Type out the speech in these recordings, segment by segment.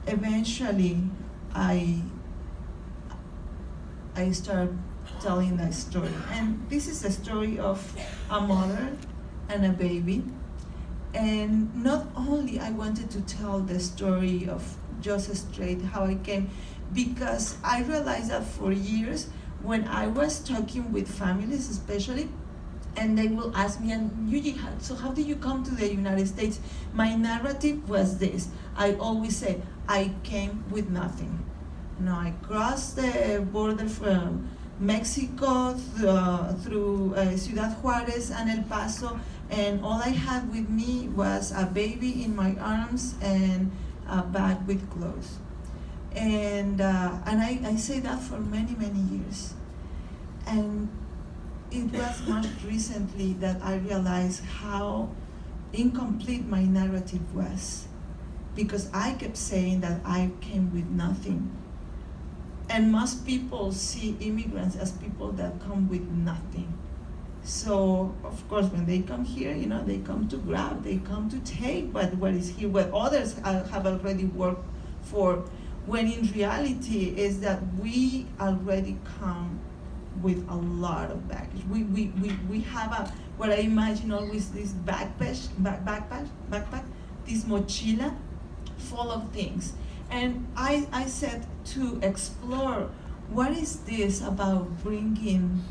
eventually I start telling that story. And this is a story of a mother and a baby. And not only I wanted to tell the story of just straight how I came, because I realized that for years when I was talking with families especially, and they will ask me, and Yuyi, so how did you come to the United States? My narrative was this. I always say, I came with nothing. I crossed the border from Mexico through Ciudad Juarez and El Paso, and all I had with me was a baby in my arms and a bag with clothes. And I say that for many, many years. And it was much recently that I realized how incomplete my narrative was, because I kept saying that I came with nothing. And most people see immigrants as people that come with nothing. So, of course, when they come here, they come to grab, they come to take what is here, what others have already worked for, when in reality is that we already come with a lot of baggage. We have what I imagine always, this backpack, this mochila full of things. And I said to explore, what is this about bringing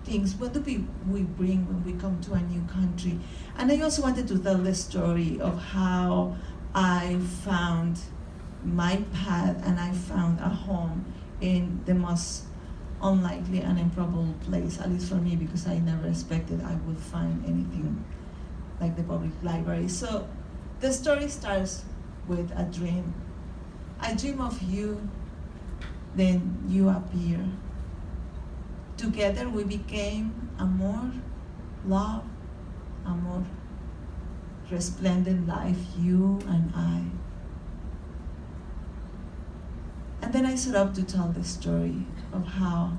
things? What do we bring when we come to a new country? And I also wanted to tell the story of how I found my path and I found a home in the most unlikely and improbable place, at least for me, because I never expected I would find anything like the public library. So the story starts with a dream. I dream of you, then you appear. Together we became amor, love, amor, resplendent life, you and I. And then I set up to tell the story of how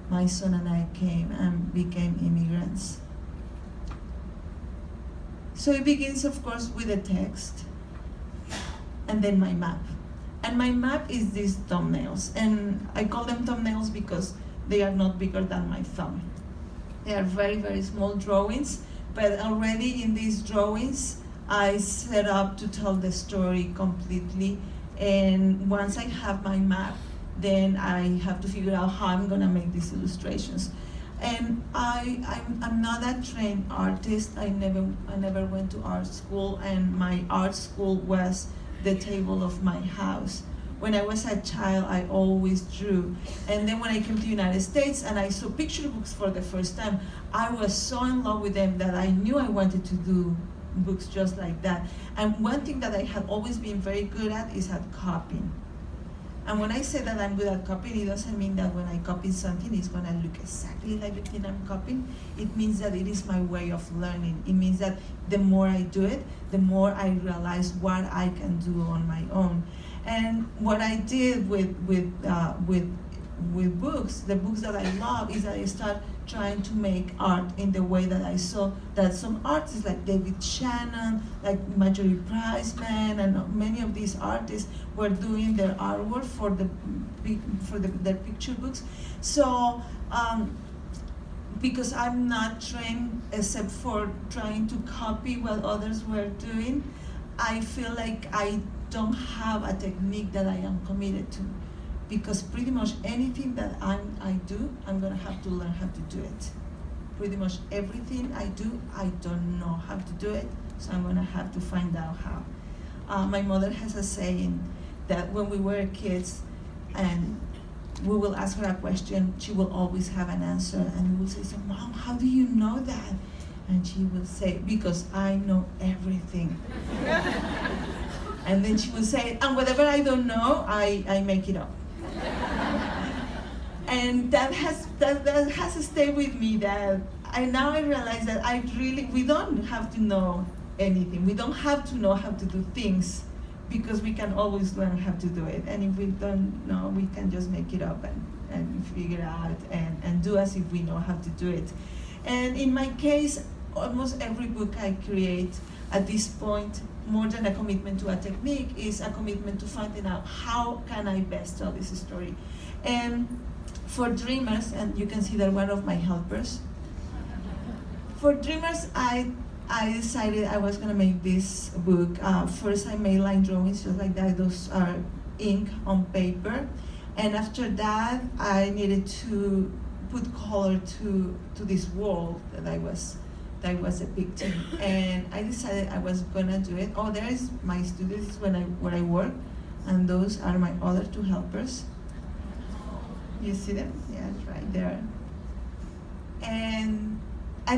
my son and I came and became immigrants. So it begins, of course, with a text, and then my map. And my map is these thumbnails, and I call them thumbnails because they are not bigger than my thumb. They are very, very small drawings, but already in these drawings, I set up to tell the story completely. And once I have my map, then I have to figure out how I'm gonna make these illustrations. And I'm not a trained artist. I never went to art school, and my art school was the table of my house. When I was a child, I always drew. And then when I came to the United States and I saw picture books for the first time, I was so in love with them that I knew I wanted to do books just like that. And one thing that I had always been very good at is at copying. And when I say that I'm good at copying, it doesn't mean that when I copy something, it's gonna look exactly like the thing I'm copying. It means that it is my way of learning. It means that the more I do it, the more I realize what I can do on my own. And what I did with books, the books that I love, is that I start trying to make art in the way that I saw that some artists like David Shannon, like Marjorie Priceman, and many of these artists were doing their artwork for their picture books. So because I'm not trained except for trying to copy what others were doing, I feel like I don't have a technique that I am committed to, because pretty much anything that I do, I'm gonna have to learn how to do it. Pretty much everything I do, I don't know how to do it, so I'm gonna have to find out how. My mother has a saying that when we were kids and we will ask her a question, she will always have an answer, and we will say, so Mom, how do you know that? And she will say, because I know everything. And then she will say, and whatever I don't know, I make it up. And that has to stay with me, that now I realize that we don't have to know anything. We don't have to know how to do things, because we can always learn how to do it. And if we don't know, we can just make it up and figure it out and do as if we know how to do it. And in my case, almost every book I create at this point more than a commitment to a technique, is a commitment to finding out how can I best tell this story. And for dreamers, and you can see that one of my helpers, for dreamers, I decided I was gonna make this book. First I made line drawings just like that, those are ink on paper. And after that, I needed to put color to this world that I was depicting. And I decided I was gonna do it. Oh, there is my studio, this is where I work, and those are my other two helpers. You see them? Yeah, right there. And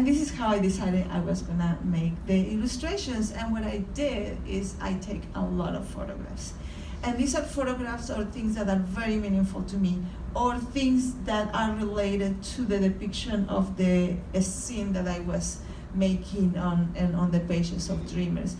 this is how I decided I was gonna make the illustrations. And what I did is I take a lot of photographs. And these are photographs or things that are very meaningful to me, or things that are related to the depiction of the scene that I was making on the pages of Dreamers.